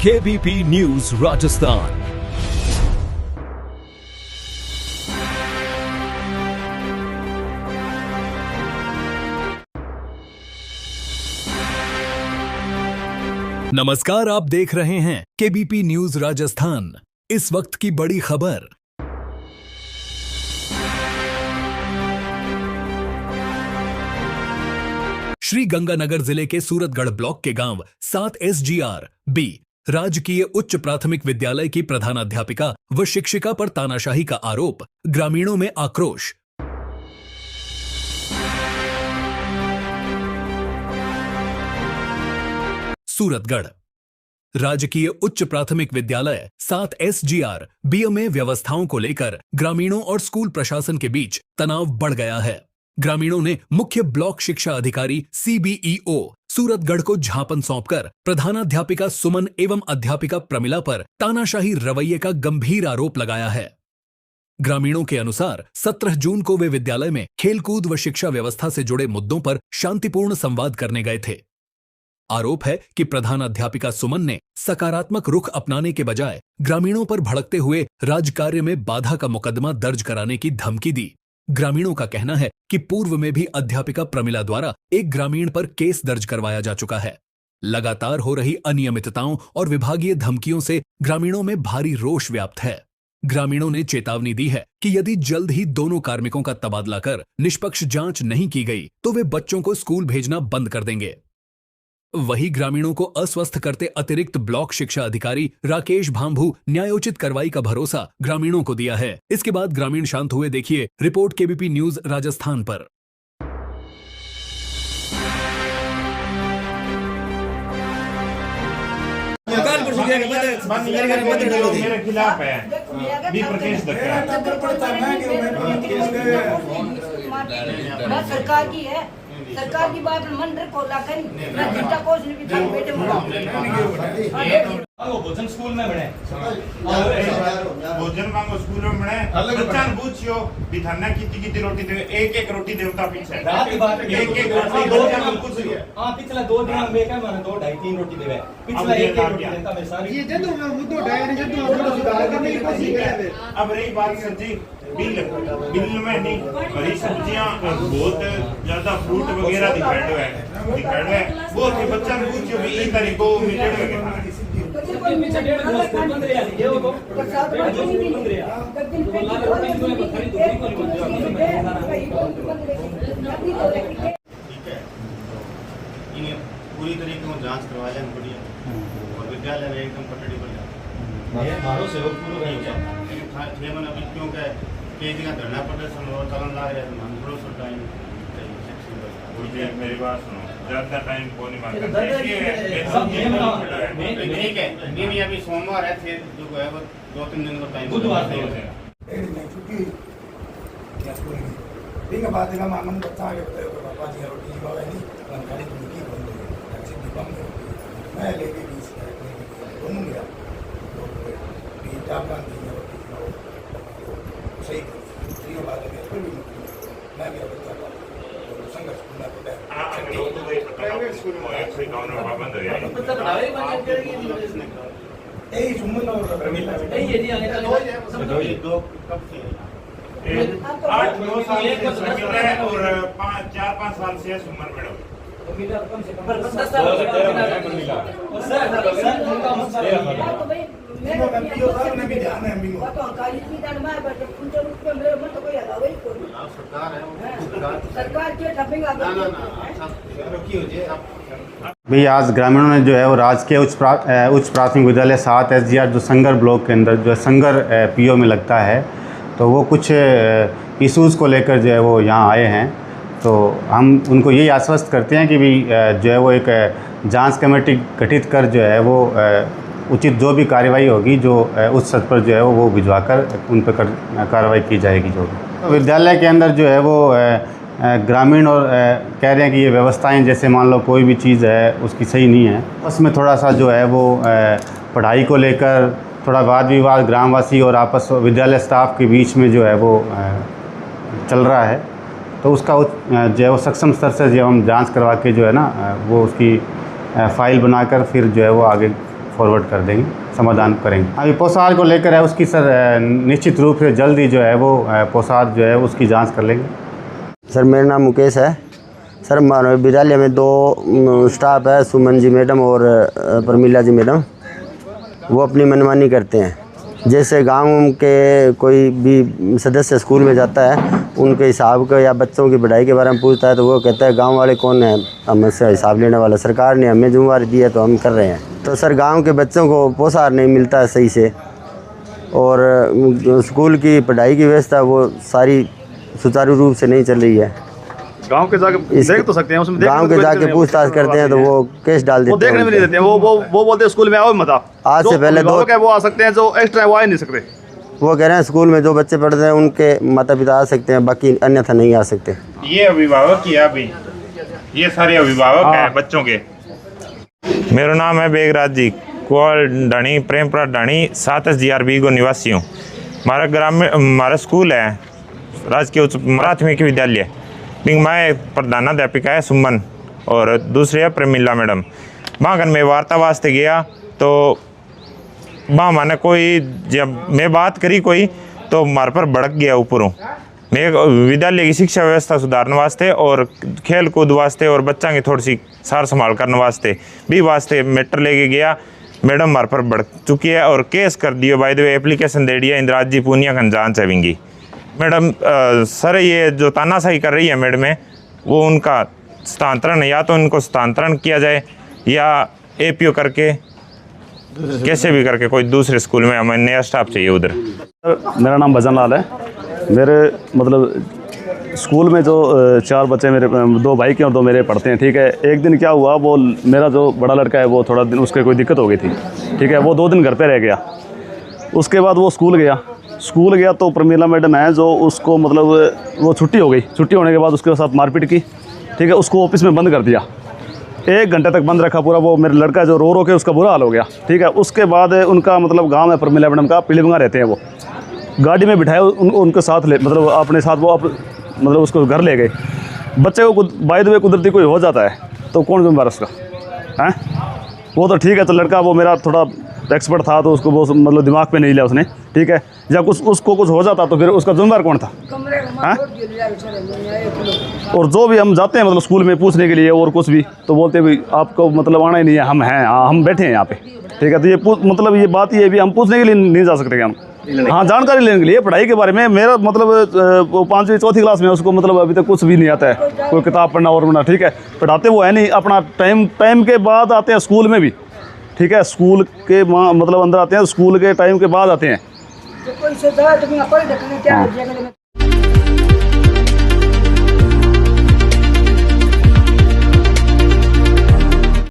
KBP news Rajasthan. नमस्कार, आप देख रहे हैं केबीपी न्यूज राजस्थान। इस वक्त की बड़ी खबर। श्री गंगानगर जिले के सूरतगढ़ ब्लॉक के गांव 7 SGR बी राजकीय उच्च प्राथमिक विद्यालय की प्रधानाध्यापिका व शिक्षिका पर तानाशाही का आरोप, ग्रामीणों में आक्रोश। सूरतगढ़ राजकीय उच्च प्राथमिक विद्यालय 7 SGR बी में व्यवस्थाओं को लेकर ग्रामीणों और स्कूल प्रशासन के बीच तनाव बढ़ गया है। ग्रामीणों ने मुख्य ब्लॉक शिक्षा अधिकारी CBEO सूरतगढ़ को झापन सौंपकर प्रधानाध्यापिका सुमन एवं अध्यापिका प्रमिला पर तानाशाही रवैये का गंभीर आरोप लगाया है। ग्रामीणों के अनुसार 17 जून को वे विद्यालय में खेलकूद व शिक्षा व्यवस्था से जुड़े मुद्दों पर शांतिपूर्ण संवाद करने गए थे। आरोप है कि प्रधानाध्यापिका सुमन ने सकारात्मक रुख अपनाने के बजाय ग्रामीणों पर भड़कते हुए राजकार्य में बाधा का मुकदमा दर्ज कराने की धमकी दी। ग्रामीणों का कहना है कि पूर्व में भी अध्यापिका प्रमिला द्वारा एक ग्रामीण पर केस दर्ज करवाया जा चुका है। लगातार हो रही अनियमितताओं और विभागीय धमकियों से ग्रामीणों में भारी रोष व्याप्त है। ग्रामीणों ने चेतावनी दी है कि यदि जल्द ही दोनों कार्मिकों का तबादला कर निष्पक्ष जांच नहीं की गई तो वे बच्चों को स्कूल भेजना बंद कर देंगे। वहीं ग्रामीणों को अस्वस्थ करते अतिरिक्त ब्लॉक शिक्षा अधिकारी राकेश भांभू न्यायोचित कार्रवाई का भरोसा ग्रामीणों को दिया है। इसके बाद ग्रामीण शांत हुए, देखिए रिपोर्ट केबीपी न्यूज राजस्थान पर। मेरे खिलाफ है भी प्रकेश सरकार की है, सरकार की बात मन रखो लाकर ना जितना कोच ने भी थाने बेटे मांगो भोजन स्कूल में बने भोजन मांगो स्कूल में बने बच्चा ने पूछियो भी थाना कितनी रोटी दे, एक रोटी देवता पीछे रात की बात है, एक रोटी दो दिन पूछियो। हां पिछला 2 दिन में क्या माने 2 2.5 3 रोटी देवे, पिछला एक रोटी देता मैं सारी ये जब मुद्दो डायरी जब सुधार करने की कोशिश करे। अब रही बात सर जी बिल में नहीं हरी सब्जियां बहुत ज्यादा फ्रूट वगैरह दिखाए है वो के बच्चा ने पूछियो भी इन तरीको मिलेट में पूरी तरीके से जांच करवाया बढ़िया और विद्यालय में एकदम पटड़ी पर मारो से पूरा नहीं होगा अभी क्योंकि केजी का धरना प्रदर्शन और चलन ला रहे हैं थोड़ा सा टाइम चाहिए। मेरी बात सुनो, ज्यादा टाइम को नहीं मांगता ठीक है। नहीं अभी सोमवार है, फिर जो है वो 2-3 दिन का टाइम बुधवार से हो जाएगा। ठीक है बात है का मामन बच्चा आगे बताओ पापा जी रोटी बाबा नहीं खाली तुम की बंद है अच्छी दीपम मैं लेके 20 दोनों गया तो बीटा का सही बात है कोई भी मैं मेरा बच्चा का संघर्ष पूरा होता है प्राइवेट स्कूल में एक सही गांव में पाबंद है बच्चा पढ़ाई बंद करेगी ए सुमन और प्रमिला ए ये नहीं आने दो कब से 8-9 साल से और 4-5 साल से सुमन मैडम कम से कम 10 साल ने भी ध्यान है भाई आज ग्रामीणों ने जो है वो राजकीय उच्च प्राथमिक विद्यालय 7 SGR जो संगर ब्लॉक के अंदर जो है संगर PO में लगता है, तो वो कुछ इशूज़ को लेकर जो है वो यहाँ आए हैं। तो हम उनको यही आश्वस्त करते हैं कि भी जो है वो एक जांच कमेटी गठित कर जो है वो उचित जो भी कार्रवाई होगी जो उस स्तर पर जो है वो भिजवाकर उन पर कार्रवाई की जाएगी। जो भी विद्यालय के अंदर जो है वो ग्रामीण और कह रहे हैं कि ये व्यवस्थाएं जैसे मान लो कोई भी चीज़ है उसकी सही नहीं है, उसमें थोड़ा सा जो है वो पढ़ाई को लेकर थोड़ा वाद विवाद ग्रामवासी और आपस विद्यालय स्टाफ के बीच में जो है वो चल रहा है। तो उसका जो है वो सक्षम स्तर से जो हम जांच करवा के जो है ना वो उसकी फाइल बनाकर फिर जो है वो आगे फॉरवर्ड कर देंगे, समाधान करेंगे। अभी पोसार को लेकर है उसकी सर निश्चित रूप से जल्दी जो है वो पोसार जो है उसकी जांच कर लेंगे। सर मेरा नाम मुकेश है। सर हमारे विद्यालय में 2 स्टाफ है, सुमन जी मैडम और प्रमिला जी मैडम। वो अपनी मनमानी करते हैं। जैसे गांव के कोई भी सदस्य स्कूल में जाता है, उनके हिसाब का या बच्चों की पढ़ाई के बारे में पूछता है तो वो कहता है गांव वाले कौन है हमसे हिसाब लेने वाला, सरकार ने हमें जिम्मेवारी दी है तो हम कर रहे हैं। तो सर गांव के बच्चों को पोषाहार नहीं मिलता है सही से, और स्कूल की पढ़ाई की व्यवस्था वो सारी सुचारू रूप से नहीं चल रही है। गांव के जाके देख तो सकते हैं, उसमें गांव के जाके पूछताछ करते हैं तो वो केस डाल देते हैं। वो देखने भी नहीं देते हैं। वो बोलते हैं स्कूल में आओ मत आओ। आज से पहले 2 वो आ सकते हैं, जो एक्स्ट्रा है वो आ नहीं सकते। वो कह रहे हैं स्कूल में जो बच्चे पढ़ते हैं उनके माता पिता आ सकते हैं, बाकी अन्यथा नहीं आ सकते। ये अभिभावक ही है अभी, ये सारे अभिभावक हैं बच्चों के। मेरा नाम है बेगराज जी, कुआल ढाणी प्रेमपुरा ढाणी 7 SGR बीगो निवासी हूँ। हमारा स्कूल है राजकीय उच्च प्राथमिक विद्यालय। मैं प्रधानाध्यापिका है सुमन और दूसरे है प्रमिला मैडम। वहाँ मैं वार्ता वास्ते गया तो वहाँ मैंने कोई जब मैं बात करी कोई तो हमारे पर भड़क गया ऊपरों। मैं विद्यालय की शिक्षा व्यवस्था सुधारने वास्ते और खेल कूद वास्ते और बच्चा की थोड़ी सी सार संभाल करने वास्ते भी वास्ते मैटर लेके गया। मैडम हमारे पर भड़क चुकी है और केस कर दिया। बाय द वे एप्लीकेशन दे दिया इंदिराज जी पूनिया खंजान चवेंगी। मैडम सर ये जो तानाशाही कर रही है मैडम है वो उनका स्थानांतरण, या तो उनको स्थानांतरण किया जाए या APO करके कैसे भी करके कोई दूसरे स्कूल में हमें नया स्टाफ चाहिए उधर। मेरा नाम भजन लाल है। मेरे मतलब स्कूल में जो 4 बच्चे मेरे 2 भाई के और 2 मेरे पढ़ते हैं, ठीक है। एक दिन क्या हुआ, वो मेरा जो बड़ा लड़का है वो थोड़ा दिन उसके कोई दिक्कत हो गई थी, ठीक है। वो 2 दिन घर पे रह गया। उसके बाद वो स्कूल गया तो प्रमिला मैडम है जो उसको मतलब वो छुट्टी हो गई। छुट्टी होने के बाद उसके साथ मारपीट की, ठीक है। उसको ऑफिस में बंद कर दिया, 1 घंटे तक बंद रखा पूरा। वो मेरे लड़का जो रो के उसका बुरा हाल हो गया, ठीक है। उसके बाद उनका मतलब गांव है प्रमिला मैडम का, पीलीभंगा रहते हैं वो। गाड़ी में बिठाए उनके साथ मतलब अपने साथ वो मतलब उसको घर ले गए। बच्चे को बाय द वे कुदरती कोई हो जाता है तो कौन जिम्मेदार उसका है? वो तो ठीक है, तो लड़का वो मेरा थोड़ा एक्सपर्ट था तो उसको वो मतलब दिमाग पे नहीं लिया उसने, ठीक है। जब उसको कुछ हो जाता तो फिर उसका जिम्मेदार कौन था? और जो भी हम जाते हैं मतलब स्कूल में पूछने के लिए और कुछ भी तो बोलते हैं भाई आपको मतलब आना ही नहीं है, हम हैं, हम बैठे हैं यहाँ पे, ठीक है। तो ये मतलब ये बात ये भी हम पूछने के लिए नहीं जा सकते हम, हाँ जानकारी लेने के लिए पढ़ाई के बारे में। मेरा मतलब वो 5वीं 4थी क्लास में उसको मतलब अभी तक कुछ भी नहीं आता है, कोई किताब पढ़ना और पढ़ना, ठीक है। पढ़ाते वो है नहीं, अपना टाइम के बाद आते हैं स्कूल में भी, ठीक है। स्कूल के मतलब अंदर आते हैं, स्कूल के टाइम के बाद आते हैं।